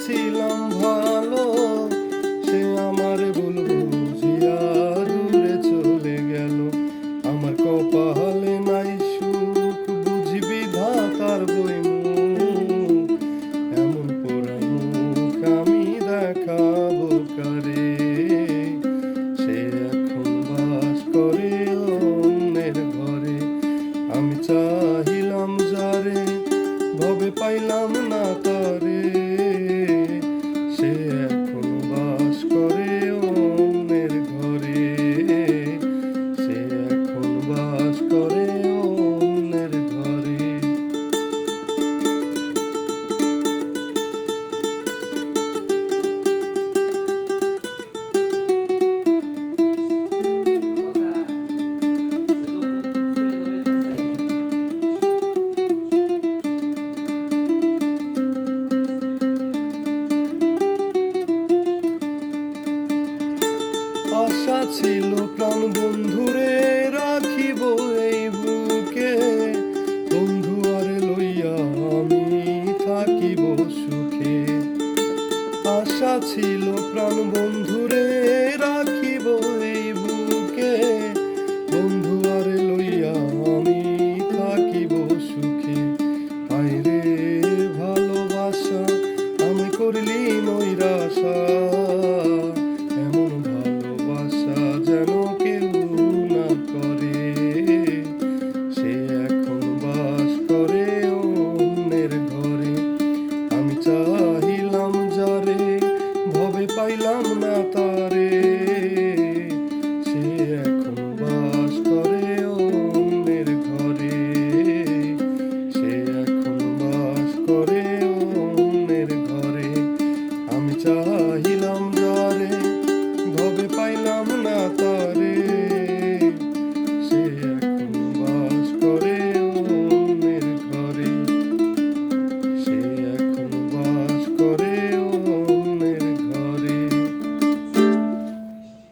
ছিলাম ভালো, সে আমার ভুল বুঝিয়া দূরে চলে গেল। আমার কপালে নাই সুখ, বুঝি বিধাতার বইমুখ। এমন পোড়া মুখ আমি দেখাবো কারে? সে এখন বাস করে অন্যের ঘরে। আমি চাহিলাম যারে, ভবে পাইলাম না তারে। সে এখন বাস করে অন্যের ঘরে। সে এখন বাস করে অন্যের ঘরে। আশা ছিল প্রাণ বন্ধুরে রাখিব এই বুকে, বন্ধু আরে লইয়া আমি থাকিব সুখে। আশা ছিল প্রাণ বন্ধুরে রাখিব এই বুকে, বন্ধু আরে লইয়া আমি থাকিব সুখে। হায়রে ভালোবাসা আমি করলি নৈরাশা, এমন ভালোবাসা যেন কেউ না করে। সে এখন বাস করে অন্যের ঘরে। আমি চাহিলাম যারে, ভবে পাইলাম না তারে। সে এখন বাস করে অন্যের ঘরে। সে এখন বাস করে অন্যের ঘরে। আমি চাহি